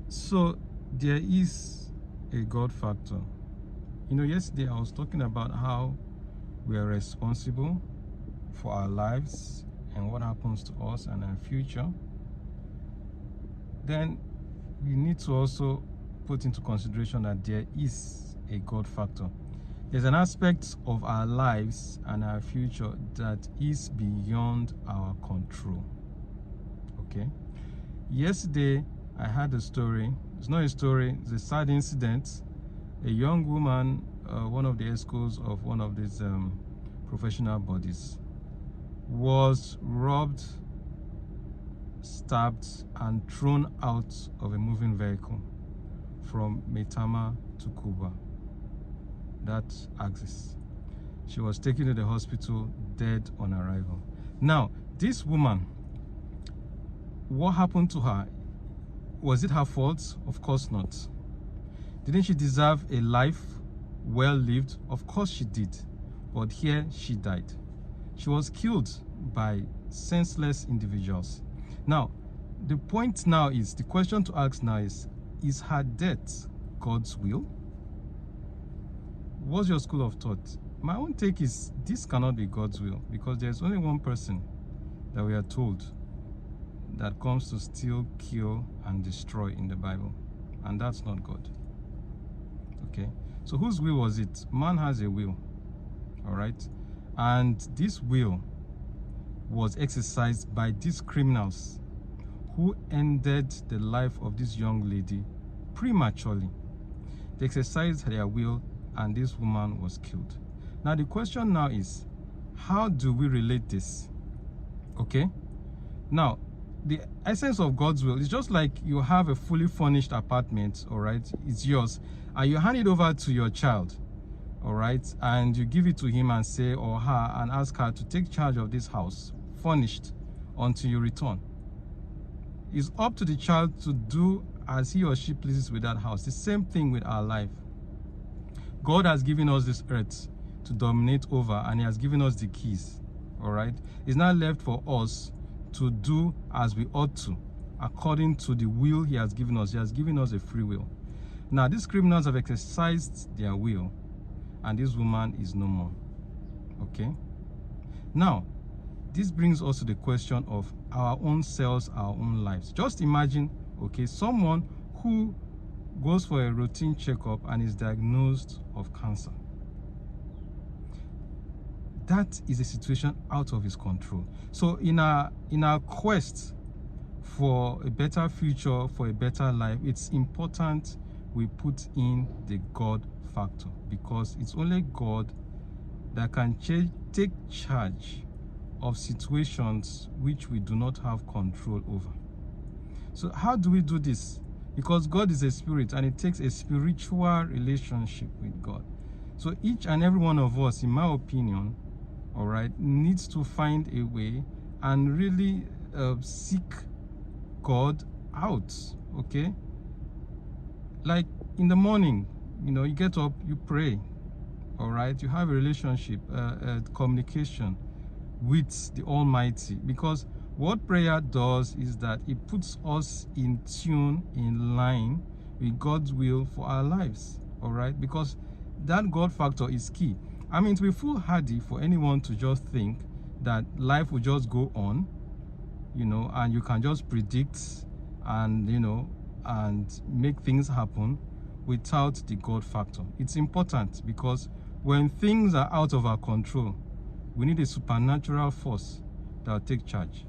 So there is a God factor. Yesterday I was talking about how we are responsible for our lives and what happens to us and our future. Then we need to also put into consideration that there is a God factor. There's an aspect of our lives and our future that is beyond our control. Okay? Yesterday, I had a story. It's not a story, it's a sad incident. A young woman, one of the escorts of one of these professional bodies, was robbed, stabbed, and thrown out of a moving vehicle from Maitama to Kuba. That axis. She was taken to the hospital dead on arrival. Now, this woman, what happened to her? Was it her fault? Of course not. Didn't she deserve a life well lived? Of course she did. But here she died. She was killed by senseless individuals. Now, the point now is, the question to ask now is her death God's will? What's your school of thought? My own take is this cannot be God's will, because there's only one person that we are told that comes to steal, kill, and destroy in the Bible, and that's not God. Okay, so whose will was it? Man has a will, all right, and this will was exercised by these criminals who ended the life of this young lady prematurely. They exercised their will, and this woman was killed. Now the question now is, how do we relate this? Okay, now the essence of God's will is just like you have a fully furnished apartment, all right, it's yours, and you hand it over to your child, all right, and you give it to him and say, or her, and ask her to take charge of this house furnished until you return. It's up to the child to do as he or she pleases with that house. The same thing with our life. God has given us this earth to dominate over, and he has given us the keys, all right. It's not left for us to do as we ought to, according to the will he has given us. He has given us a free will. Now, these criminals have exercised their will, and this woman is no more. Okay? Now, this brings us to the question of our own selves, our own lives. Just imagine, okay, someone who goes for a routine checkup and is diagnosed of cancer. That is a situation out of his control. So in our quest for a better future, for a better life, it's important we put in the God factor, because it's only God that can take charge of situations which we do not have control over. So how do we do this? Because God is a spirit, and it takes a spiritual relationship with God. So each and every one of us, in my opinion, all right, needs to find a way and really seek God out. Okay, like in the morning, you get up, you pray, all right, you have a relationship, communication with the Almighty, because what prayer does is that it puts us in tune, in line with God's will for our lives, all right, because that God factor is key. I mean, it will be foolhardy for anyone to just think that life will just go on, and you can just predict and, and make things happen without the God factor. It's important, because when things are out of our control, we need a supernatural force that will take charge.